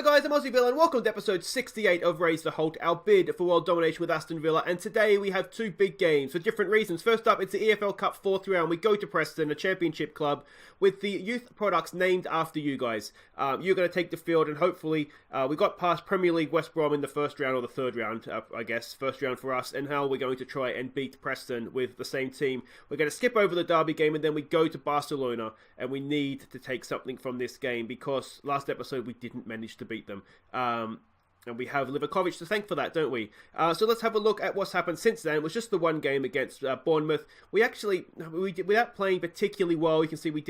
Hi guys, I'm Aussie Villa and welcome to episode 68 of Raise the Holte, our bid for world domination with Aston Villa. And today we have two big games for different reasons. First up, it's the EFL Cup 4th round. We go to Preston, a championship club, with the youth products named after you guys. You're going to take the field and hopefully we got past Premier League West Brom in the first round or the third round, I guess. First round for us, and how we're going to try and beat Preston with the same team. We're going to skip over the derby game and then we go to Barcelona, and we need to take something from this game because last episode we didn't manage to beat them. And we have Livakovic to thank for that, don't we? So let's have a look at what's happened since then. It was just the one game against Bournemouth. We without playing particularly well, you can see we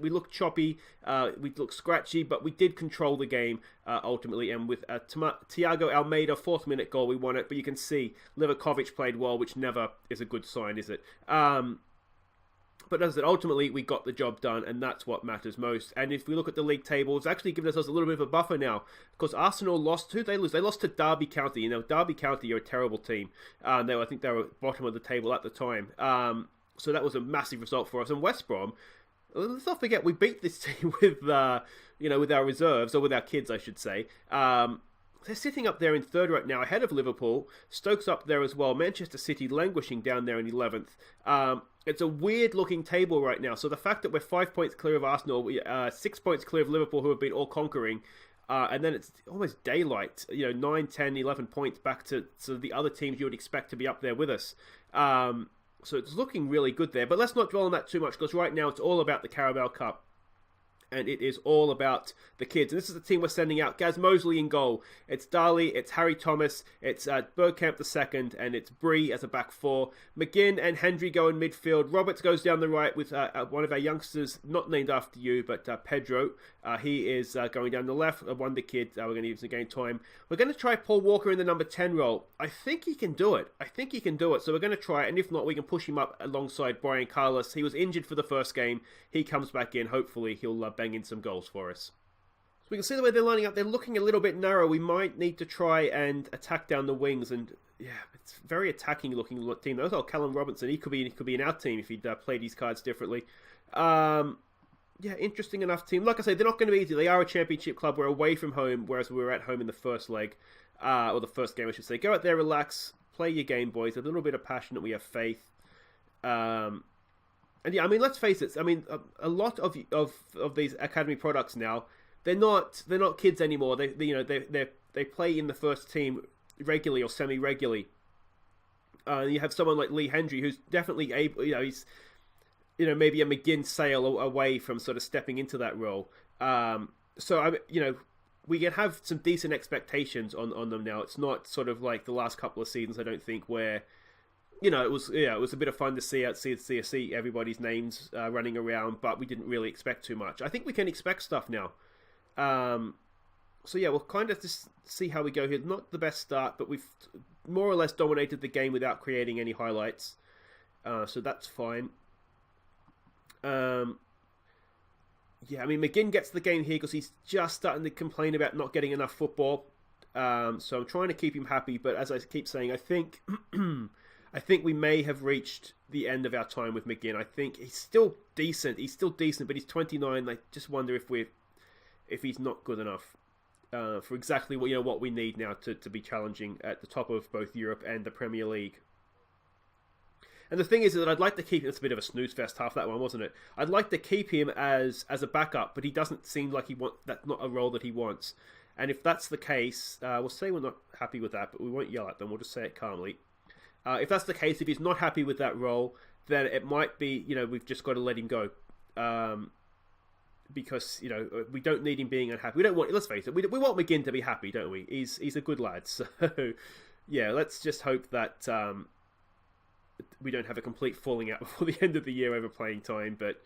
looked choppy, we looked scratchy, but we did control the game ultimately. And with Thiago Almeida 4th minute goal, we won it. But you can see Livakovic played well, which never is a good sign, is it? But as I said, ultimately, we got the job done, and that's what matters most. And if we look at the league table, it's actually given us a little bit of a buffer now, because Arsenal lost. Who did they lose? They lost to Derby County. You know, Derby County are a terrible team. I think they were bottom of the table at the time. So that was a massive result for us. And West Brom, let's not forget, we beat this team with, with our reserves, or with our kids, I should say. They're sitting up there in third right now, ahead of Liverpool. Stoke's up there as well. Manchester City languishing down there in 11th. It's a weird-looking table right now. So the fact that we're 5 points clear of Arsenal, 6 points clear of Liverpool, who have been all-conquering, and then it's almost daylight. 9, 10, 11 points back to the other teams you would expect to be up there with us. So it's looking really good there. But let's not dwell on that too much, because right now it's all about the Carabao Cup. And it is all about the kids. And this is the team we're sending out. Gaz Mosley in goal. It's Darley, it's Harry Thomas, it's Bergkamp II, and it's Bree as a back four. McGinn and Hendry go in midfield. Roberts goes down the right with one of our youngsters, not named after you, but Pedro. He is going down the left. A wonder kid. We're going to use him to gain time. We're going to try Paul Walker in the number 10 role. I think he can do it. So we're going to try it. And if not, we can push him up alongside Brian Carlos. He was injured for the first game. He comes back in. Hopefully, he'll bang in some goals for us. So we can see the way they're lining up. They're looking a little bit narrow. We might need to try and attack down the wings. And yeah, it's a very attacking looking team. Those are Callum Robinson. He could be in our team if he'd played his cards differently. Yeah, interesting enough team. Like I say, they're not going to be easy. They are a championship club. We're away from home, whereas we were at home in the first leg, or the first game, I should say. Go out there, relax, play your game, boys. A little bit of passion, that we have faith. And yeah, I mean, let's face it. I mean, a lot of these academy products now, they're not kids anymore. They play in the first team regularly or semi-regularly. You have someone like Lee Hendry, who's definitely able. He's maybe a McGinn Sale away from sort of stepping into that role. So we can have some decent expectations on them now. It's not sort of like the last couple of seasons, I don't think, where it was a bit of fun to see everybody's names running around, but we didn't really expect too much. I think we can expect stuff now. So yeah, we'll kind of just see how we go here. Not the best start, but we've more or less dominated the game without creating any highlights. So that's fine. Yeah, I mean, McGinn gets the game here because he's just starting to complain about not getting enough football. So I'm trying to keep him happy, but as I keep saying, I think we may have reached the end of our time with McGinn. I think he's still decent. But he's 29. I just wonder if he's not good enough for exactly what we need now to be challenging at the top of both Europe and the Premier League. And the thing is that I'd like to keep him. It's a bit of a snooze fest, half that one, wasn't it? I'd like to keep him as a backup, but he doesn't seem like that's not a role that he wants. And if that's the case, we'll say we're not happy with that, but we won't yell at them. We'll just say it calmly. If that's the case, if he's not happy with that role, then it might be, we've just got to let him go. Because, we don't need him being unhappy. We don't want, let's face it, we want McGinn to be happy, don't we? He's a good lad. So, yeah, let's just hope that we don't have a complete falling out before the end of the year over playing time. But,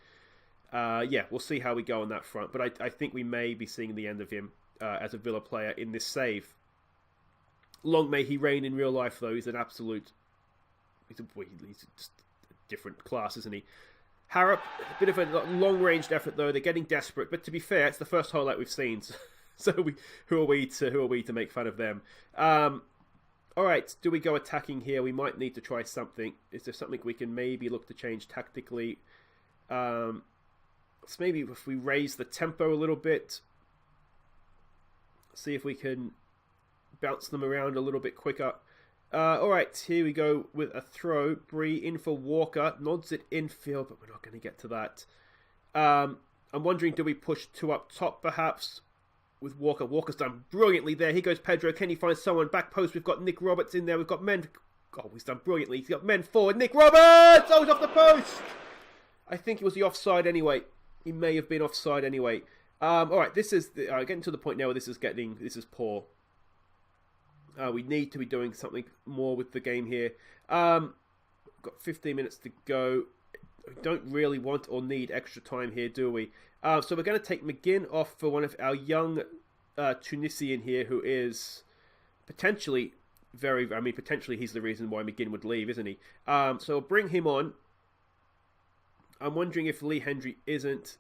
yeah, we'll see how we go on that front. But I think we may be seeing the end of him as a Villa player in this save. Long may he reign in real life, though. He's an absolute... He's just a different class, isn't he? Harrop, a bit of a long-ranged effort, though. They're getting desperate. But to be fair, it's the first highlight we've seen. So who are we to make fun of them? All right, do we go attacking here? We might need to try something. Is there something we can maybe look to change tactically? So maybe if we raise the tempo a little bit. See if we can bounce them around a little bit quicker. Alright, here we go with a throw. Bree in for Walker. Nods it infield, but we're not going to get to that. I'm wondering, do we push 2 up top perhaps with Walker? Walker's done brilliantly there. Here goes Pedro. Can he find someone? Back post, we've got Nick Roberts in there. We've got men... Oh, he's done brilliantly. He's got men forward. Nick Roberts! Oh, he's off the post! I think it was the offside anyway. He may have been offside anyway. Alright, this is... getting to the point now where this is poor. We need to be doing something more with the game here. Got 15 minutes to go. We don't really want or need extra time here, do we? So we're going to take McGinn off for one of our young Tunisian here, who is potentially potentially he's the reason why McGinn would leave, isn't he? So we'll bring him on. I'm wondering if Lee Hendry isn't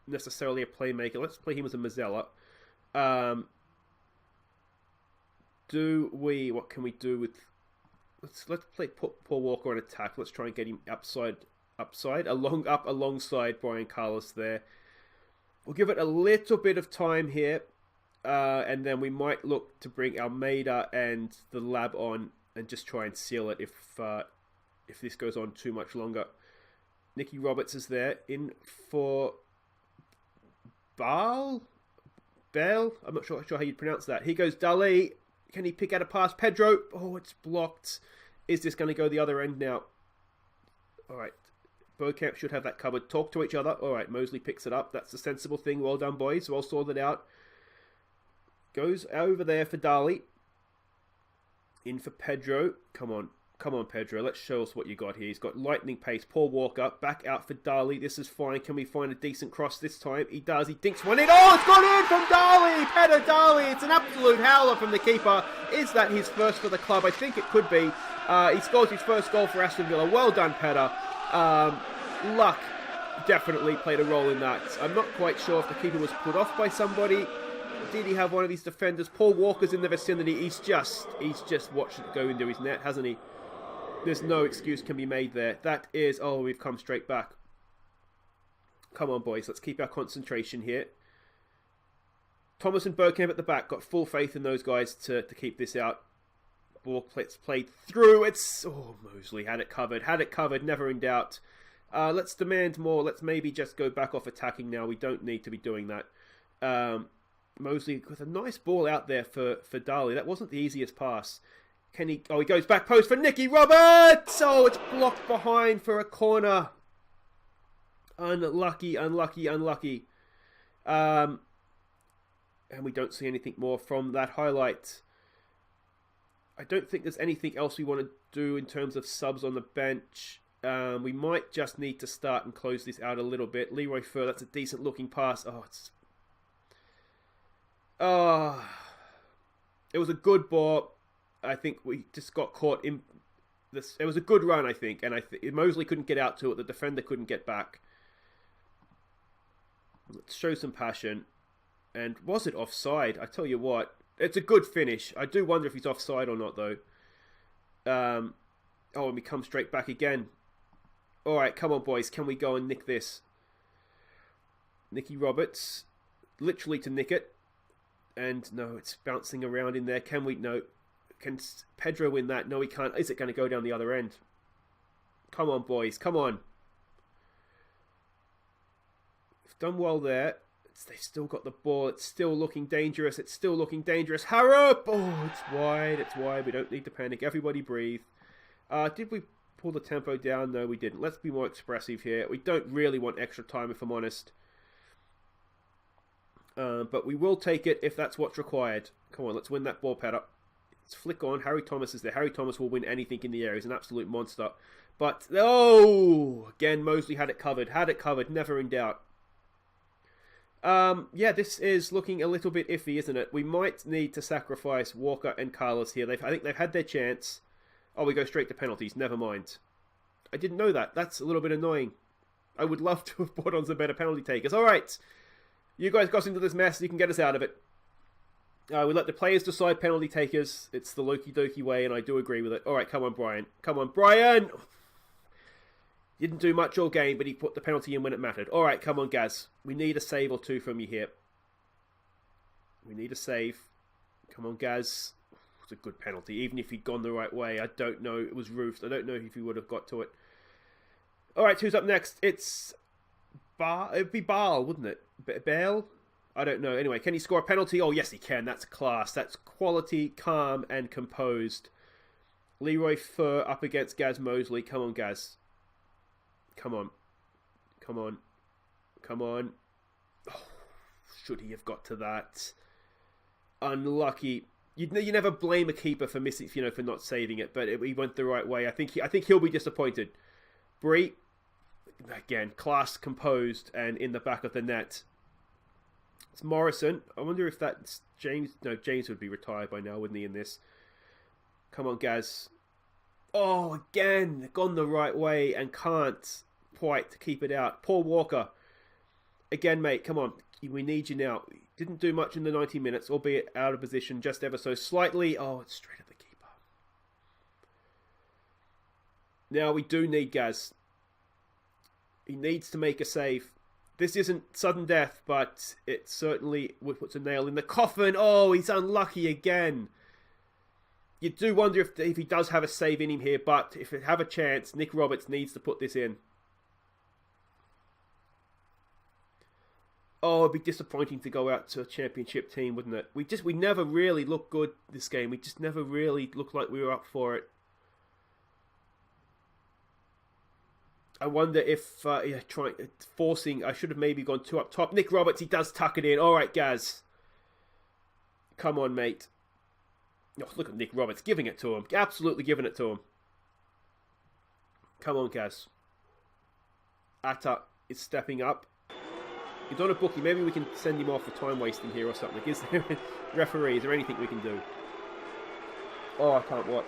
necessarily a playmaker. Let's play him as a Mazzella. What can we do with... Let's play Paul Walker on attack. Let's try and get him alongside Brian Carlos there. We'll give it a little bit of time here. And then we might look to bring Almeida and the lab on and just try and seal it if this goes on too much longer. Nicky Roberts is there in for Bell? I'm not sure how you'd pronounce that. Here goes Dali. Can he pick out a pass? Pedro. Oh, it's blocked. Is this going to go the other end now? All right. Bergkamp should have that covered. Talk to each other. All right. Mosley picks it up. That's the sensible thing. Well done, boys. Well sorted out. Goes over there for Dali. In for Pedro. Come on. Come on, Pedro. Let's show us what you got here. He's got lightning pace. Paul Walker. Back out for Dali. This is fine. Can we find a decent cross this time? He does. He dinks one in. Oh, it's gone in from Dali. Peter Dali. It's an absolute howler from the keeper. Is that his first for the club? I think it could be. He scores his first goal for Aston Villa. Well done, Peter. Luck definitely played a role in that. I'm not quite sure if the keeper was put off by somebody. Did he have one of these defenders? Paul Walker's in the vicinity. He's just watched it go into his net, hasn't he? There's no excuse can be made there. That is... Oh, we've come straight back. Come on, boys. Let's keep our concentration here. Thomas and Bergkamp at the back. Got full faith in those guys to keep this out. Ball played through. It's... Oh, Mosley had it covered. Had it covered. Never in doubt. Let's demand more. Let's maybe just go back off attacking now. We don't need to be doing that. Mosley with a nice ball out there for Dali. That wasn't the easiest pass. Can he... Oh, he goes back post for Nicky Roberts! Oh, it's blocked behind for a corner. Unlucky. And we don't see anything more from that highlight. I don't think there's anything else we want to do in terms of subs on the bench. We might just need to start and close this out a little bit. Leroy Fer, that's a decent looking pass. It was a good ball. I think we just got caught in this. It was a good run, I think, and Mosley couldn't get out to it. The defender couldn't get back. Let's show some passion. And was it offside? I tell you what, it's a good finish. I do wonder if he's offside or not, though. And we come straight back again. All right, come on, boys. Can we go and nick this? Nicky Roberts, literally to nick it. And no, it's bouncing around in there. Can we? No. Can Pedro win that? No, he can't. Is it going to go down the other end? Come on, boys. Come on. We've done well there. They've still got the ball. It's still looking dangerous. Harrop! Oh, it's wide. We don't need to panic. Everybody breathe. Did we pull the tempo down? No, we didn't. Let's be more expressive here. We don't really want extra time, if I'm honest. But we will take it if that's what's required. Come on, let's win that ball pad up. Let's flick on. Harry Thomas is there. Harry Thomas will win anything in the air. He's an absolute monster. But, again, Mosley had it covered. Never in doubt. Yeah, this is looking a little bit iffy, isn't it? We might need to sacrifice Walker and Carlos here. I think they've had their chance. Oh, we go straight to penalties. Never mind. I didn't know that. That's a little bit annoying. I would love to have brought on some better penalty takers. All right. You guys got into this mess. You can get us out of it. We let the players decide penalty takers. It's the Loki Doki way, and I do agree with it. All right, come on, Brian. Didn't do much all game, but he put the penalty in when it mattered. All right, come on, Gaz. We need a save or two from you here. We need a save. Come on, Gaz. It's a good penalty. Even if he'd gone the right way, I don't know. It was roofed. I don't know if he would have got to it. All right, who's up next? It's It'd be Bale, wouldn't it? Bale? I don't know. Anyway, can he score a penalty? Oh, yes, he can. That's class. That's quality, calm, and composed. Leroy Fer up against Gaz Mosley. Come on, Gaz. Come on. Come on. Come on. Oh, should he have got to that? Unlucky. You never blame a keeper for missing, for not saving it, but he went the right way. I think he'll be disappointed. Bree, again, class, composed, and in the back of the net. It's Morrison. I wonder if that's James. No, James would be retired by now, wouldn't he, in this? Come on, Gaz. Oh, again, gone the right way and can't quite keep it out. Paul Walker. Again, mate, come on. We need you now. Didn't do much in the 90 minutes, albeit out of position just ever so slightly. Oh, it's straight at the keeper. Now we do need Gaz. He needs to make a save. This isn't sudden death, but it certainly puts a nail in the coffin. Oh, he's unlucky again. You do wonder if he does have a save in him here, but if it have a chance, Nick Roberts needs to put this in. Oh, it'd be disappointing to go out to a championship team, wouldn't it? We never really looked good this game. We just never really looked like we were up for it. I wonder if forcing. I should have maybe gone two up top. Nick Roberts, he does tuck it in. All right, Gaz. Come on, mate. Oh, look at Nick Roberts giving it to him. Absolutely giving it to him. Come on, Gaz. Atta is stepping up. He's on a bookie. Maybe we can send him off for time wasting here or something. Is there referees or anything we can do? Oh, I can't watch.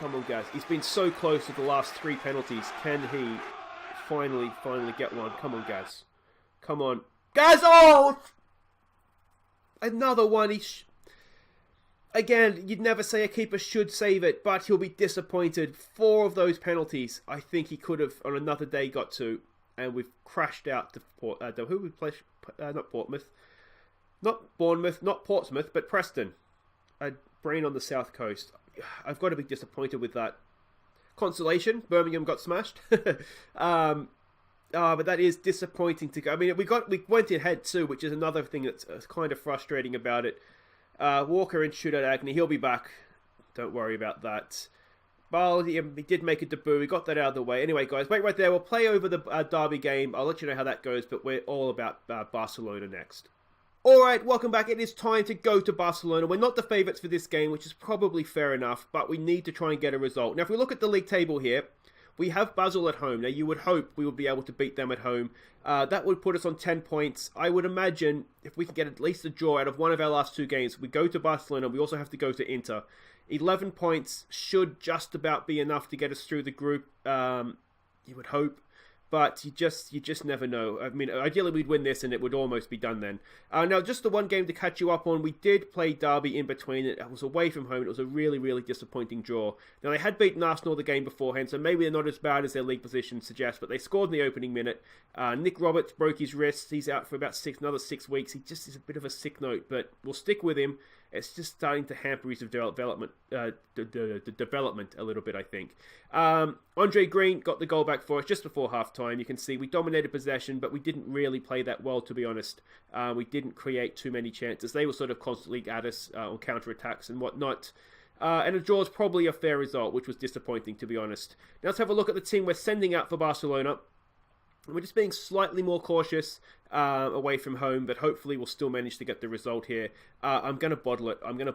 Come on, Gaz. He's been so close to the last 3 penalties. Can he finally get one? Come on, Gaz. Come on. Gaz! Oh! Another one. Again, you'd never say a keeper should save it, but he'll be disappointed. 4 of those penalties, I think he could have on another day got to. And we've crashed out to who we play? Not Portsmouth. Not Bournemouth. Not Portsmouth, but Preston. A brain on the south coast. I've got to be disappointed with that. Consolation, Birmingham got smashed. But that is disappointing to go. I mean, we went ahead too, which is another thing that's kind of frustrating about it. Walker in shootout agony. He'll be back. Don't worry about that. Bale, he did make a debut. We got that out of the way. Anyway, guys, wait right there. We'll play over the derby game. I'll let you know how that goes, but we're all about Barcelona next. Alright, welcome back. It is time to go to Barcelona. We're not the favourites for this game, which is probably fair enough, but we need to try and get a result. Now, if we look at the league table here, we have Basel at home. Now, you would hope we would be able to beat them at home. That would put us on 10 points. I would imagine if we can get at least a draw out of one of our last 2 games, we go to Barcelona. We also have to go to Inter. 11 points should just about be enough to get us through the group. You would hope. But you just never know. I mean, ideally we'd win this and it would almost be done then. Now, just the one game to catch you up on. We did play Derby in between. It was away from home. It was a really, really disappointing draw. Now, they had beaten Arsenal the game beforehand, so maybe they're not as bad as their league position suggests, but they scored in the opening minute. Nick Roberts broke his wrist. He's out for about another 6 weeks. He just is a bit of a sick note, but we'll stick with him. It's just starting to hamper his development, the development a little bit, I think. Andre Green got the goal back for us just before half-time. You can see we dominated possession, but we didn't really play that well, to be honest. We didn't create too many chances. They were sort of constantly at us on counter-attacks and whatnot. And a draw is probably a fair result, which was disappointing, to be honest. Now let's have a look at the team we're sending out for Barcelona. We're just being slightly more cautious away from home, but hopefully we'll still manage to get the result here. I'm going to bottle it. We're going to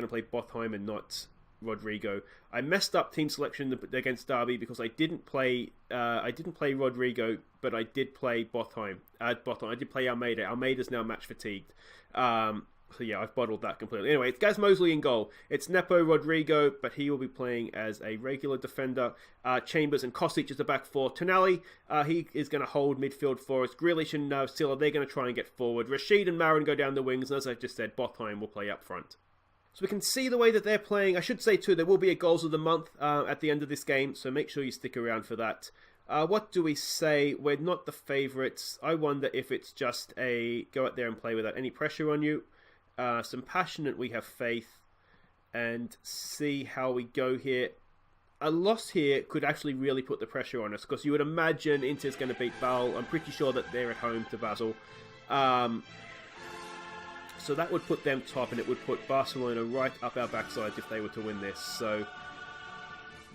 play Bothheim and not Rodrigo. I messed up team selection against Derby because I didn't play Rodrigo, but I did play Bothheim. I did play Almeida. Almeida's now match fatigued. So yeah, I've bottled that completely. Anyway, it's Gaz Mosley in goal. It's Nepo Rodrigo, but he will be playing as a regular defender. Chambers and Kostic is the back 4. Tonali, he is going to hold midfield for us. Grealish and Silla, they're going to try and get forward. Rashid and Marin go down the wings. And as I just said, Bothheim will play up front. So we can see the way that they're playing. I should say too, there will be a goals of the month at the end of this game, so make sure you stick around for that. What do we say? We're not the favourites. I wonder if it's just a go out there and play without any pressure on you. some passionate we have faith, and see how we go here. A loss here could actually really put the pressure on us, because you would imagine Inter's going to beat Bale. I'm pretty sure that they're at home to Basel. So that would put them top, and it would put Barcelona right up our backsides if they were to win this. So,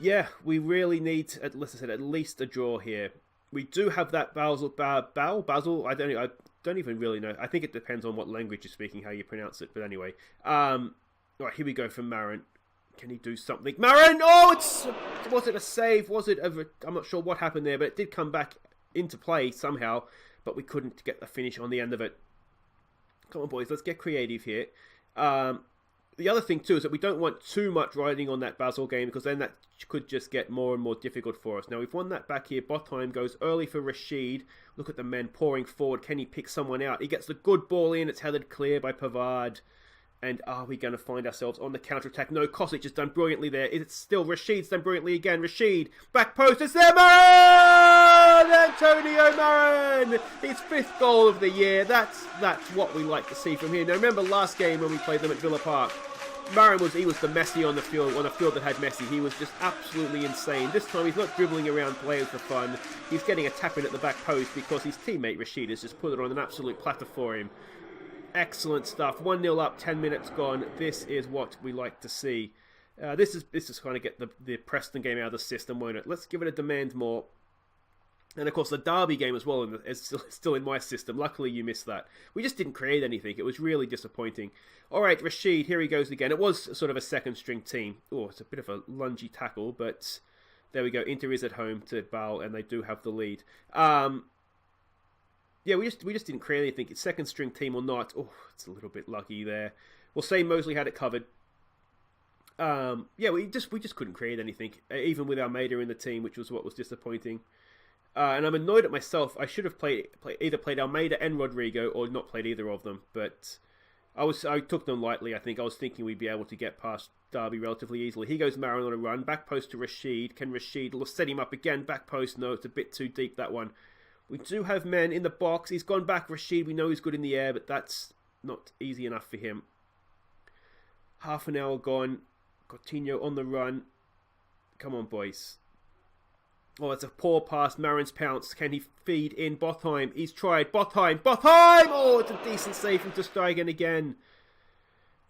yeah, we really need, at least a draw here. We do have that Basel. I don't even really know. I think it depends on what language you're speaking, how you pronounce it. But anyway, right, here we go from Marin. Can he do something? Marin! Oh, was it a save? Was it I'm not sure what happened there, but it did come back into play somehow. But we couldn't get the finish on the end of it. Come on, boys, let's get creative here. The other thing, too, is that we don't want too much riding on that Basel game, because then that could just get more and more difficult for us. Now, we've won that back here. Botheim goes early for Rashid. Look at the men pouring forward. Can he pick someone out? He gets the good ball in. It's headed clear by Pavard. And are we going to find ourselves on the counter-attack? No, Kosic has done brilliantly there. It's still Rashid's done brilliantly again. Rashid, back post. It's there, Marin! Antonio Marin! His 5th goal of the year. That's what we like to see from him. Now, remember last game when we played them at Villa Park? Marin was the Messi on the field that had Messi. He was just absolutely insane. This time he's not dribbling around players for fun. He's getting a tap in at the back post because his teammate Rashid has just put it on an absolute platter for him. Excellent stuff. 1-0 up, 10 minutes gone. This is what we like to see. This is kind of get the Preston game out of the system, won't it? Let's give it a demand more. And of course the Derby game as well is still in my system. Luckily you missed that. We just didn't create anything. It was really disappointing. Alright, Rashid, here he goes again. It was sort of a second string team. Oh, it's a bit of a lungy tackle, but there we go. Inter is at home to Bale, and they do have the lead. Yeah, we just didn't create anything. It's second string team or not. Oh, it's a little bit lucky there. We'll say Mosley had it covered. Yeah, we just couldn't create anything, even with Almeida in the team, which was what was disappointing. And I'm annoyed at myself. I should have either played Almeida and Rodrigo, or not played either of them. But I took them lightly. I think I was thinking we'd be able to get past Derby relatively easily. Here goes Marin on a run, back post to Rashid. Can Rashid set him up again? Back post. No, it's a bit too deep, that one. We do have men in the box. He's gone back. Rashid, we know he's good in the air, but that's not easy enough for him. Half an hour gone. Coutinho on the run. Come on, boys. Oh, it's a poor pass. Marin's pounced. Can he feed in? Botheim. He's tried. Botheim. Oh, it's a decent save from ter Stegen again.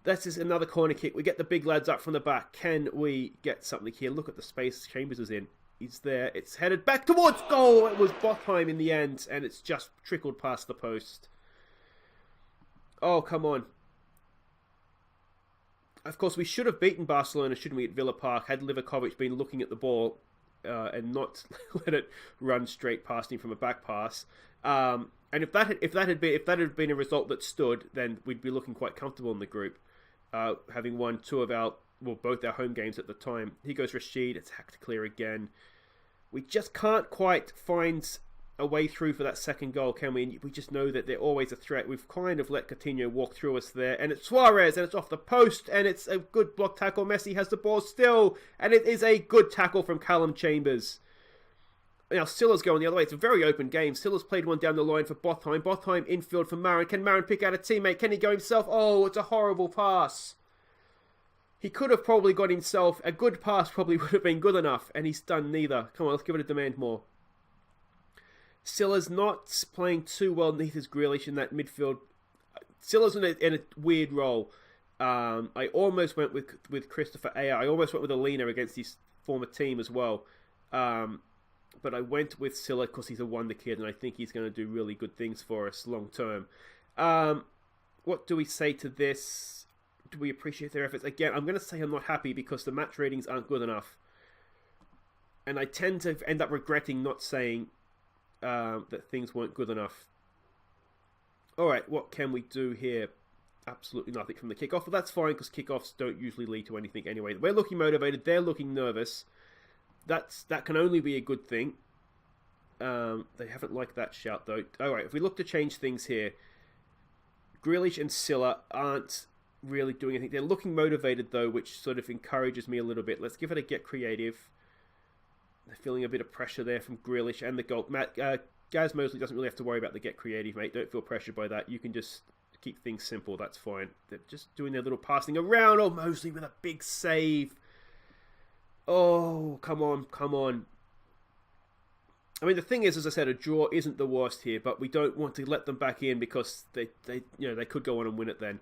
This is another corner kick. We get the big lads up from the back. Can we get something here? Look at the space Chambers is in. He's there. It's headed back towards goal. It was Botheim in the end, and it's just trickled past the post. Oh, come on. Of course, we should have beaten Barcelona, shouldn't we, at Villa Park, had Livakovic been looking at the ball and not let it run straight past him from a back pass. And if that had been a result that stood, then we'd be looking quite comfortable in the group, having won both our home games at the time. Here goes Rashid. It's hacked clear again. We just can't quite find a way through for that second goal, can we? And we just know that they're always a threat. We've kind of let Coutinho walk through us there. And it's Suarez, and it's off the post, and it's a good block tackle. Messi has the ball still, and it is a good tackle from Callum Chambers. Now, Silla's going the other way. It's a very open game. Silla's played one down the line for Botheim. Botheim infield for Marin. Can Marin pick out a teammate? Can he go himself? Oh, it's a horrible pass. He could have probably got himself. A good pass probably would have been good enough, and he's done neither. Come on, let's give it a demand more. Silla's not playing too well neath his Grealish in that midfield. Silla's in a weird role. I almost went with Christopher Ayer. I almost went with Alina against his former team as well. But I went with Silla because he's a wonder kid, and I think he's going to do really good things for us long term. What do we say to this? Do we appreciate their efforts? Again, I'm going to say I'm not happy because the match ratings aren't good enough. And I tend to end up regretting not saying that things weren't good enough. Alright, what can we do here? Absolutely nothing from the kickoff. Well, that's fine because kickoffs don't usually lead to anything anyway. We're looking motivated. They're looking nervous. That can only be a good thing. They haven't liked that shout, though. Alright, if we look to change things here, Grealish and Silla aren't really doing anything. They're looking motivated, though, which sort of encourages me a little bit. Let's give it a get creative. They're feeling a bit of pressure there from Grealish and the goal. Gaz Mosley doesn't really have to worry about the get creative, mate. Don't feel pressured by that. You can just keep things simple. That's fine. They're just doing their little passing around. Oh, Mosley with a big save. Oh, come on, come on. I mean, the thing is, as I said, a draw isn't the worst here, but we don't want to let them back in because they could go on and win it then.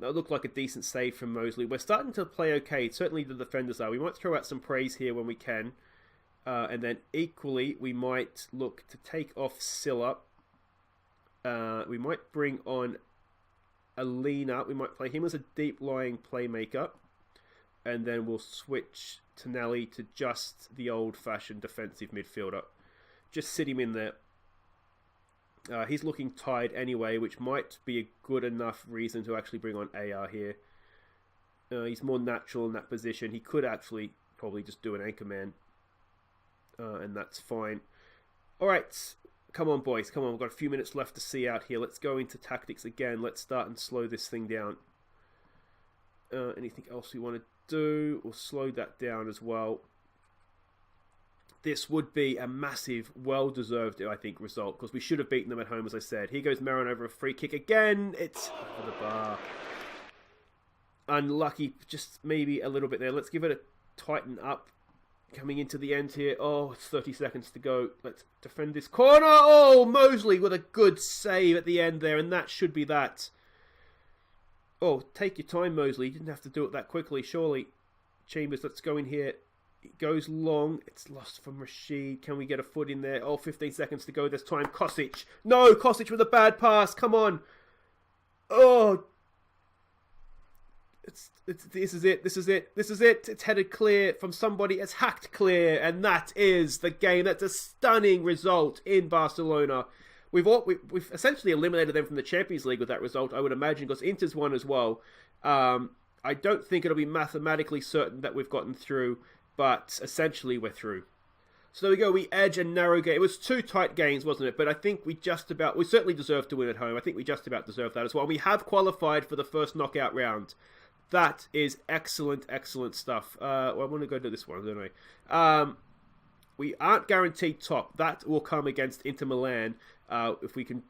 That looked like a decent save from Mosley. We're starting to play okay. Certainly the defenders are. We might throw out some praise here when we can. And then equally, we might look to take off Silla. We might bring on Alina. We might play him as a deep-lying playmaker. And then we'll switch Tonelli to just the old-fashioned defensive midfielder. Just sit him in there. He's looking tired anyway, which might be a good enough reason to actually bring on AR here. He's more natural in that position. He could actually probably just do an anchor man. And that's fine. Alright, come on boys, come on. We've got a few minutes left to see out here. Let's go into tactics again. Let's start and slow this thing down. Anything else we want to do? We'll slow that down as well. This would be a massive, well-deserved, I think, result, because we should have beaten them at home, as I said. Here goes Maron over a free kick again. It's over the bar. Unlucky, just maybe a little bit there. Let's give it a tighten up. Coming into the end here. Oh, it's 30 seconds to go. Let's defend this corner. Oh, Mosley with a good save at the end there, and that should be that. Oh, take your time, Mosley. You didn't have to do it that quickly, surely. Chambers, let's go in here. It goes long. It's lost from Rashid. Can we get a foot in there? Oh, 15 seconds to go this time. Kosic. No, Kosic with a bad pass. Come on. Oh. This is it. This is it. This is it. It's headed clear from somebody. It's hacked clear. And that is the game. That's a stunning result in Barcelona. We've essentially eliminated them from the Champions League with that result, I would imagine, because Inter's won as well. I don't think it'll be mathematically certain that we've gotten through, but essentially we're through. So there we go, we edge a narrow game. It was 2 tight games, wasn't it? But I think we certainly deserved to win at home. I think we just about deserved that as well. We have qualified for the first knockout round. That is excellent, excellent stuff. Well, I want to go to this one, don't I? We aren't guaranteed top. That will come against Inter Milan if we can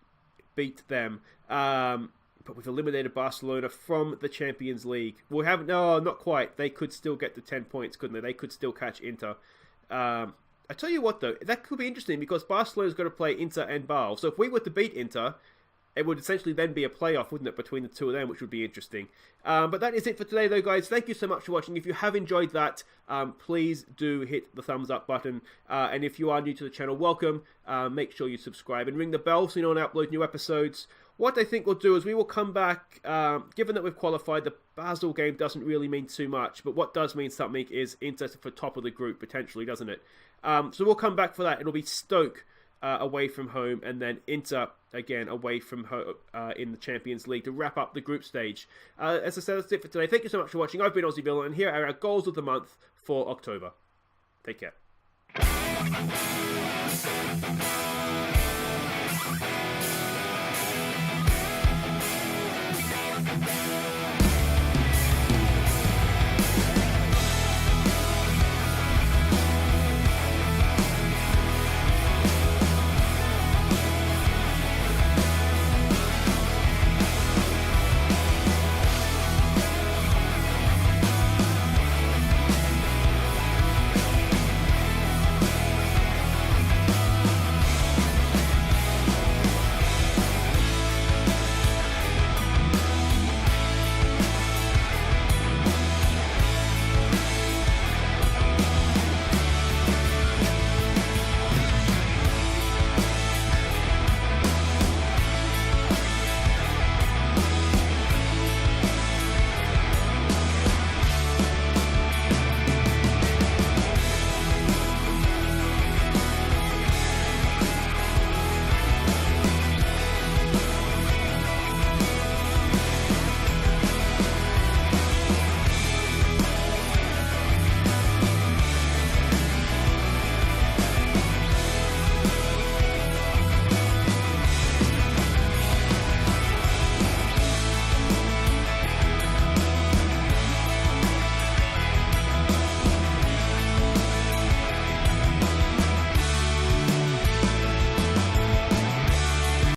beat them. But we've eliminated Barcelona from the Champions League. We haven't. No, not quite. They could still get to 10 points, couldn't they? They could still catch Inter. I tell you what, though, that could be interesting because Barcelona's got to play Inter and Bale. So if we were to beat Inter, it would essentially then be a playoff, wouldn't it, between the two of them, which would be interesting. But that is it for today, though, guys. Thank you so much for watching. If you have enjoyed that, please do hit the thumbs up button. And if you are new to the channel, welcome. Make sure you subscribe and ring the bell so you know when I upload new episodes. What I think we'll do is we will come back, given that we've qualified, the Basel game doesn't really mean too much, but what does mean something is Inter for top of the group, potentially, doesn't it? So we'll come back for that. It'll be Stoke away from home, and then Inter, again, away from home in the Champions League to wrap up the group stage. As I said, that's it for today. Thank you so much for watching. I've been Aussie Villa, and here are our goals of the month for October. Take care.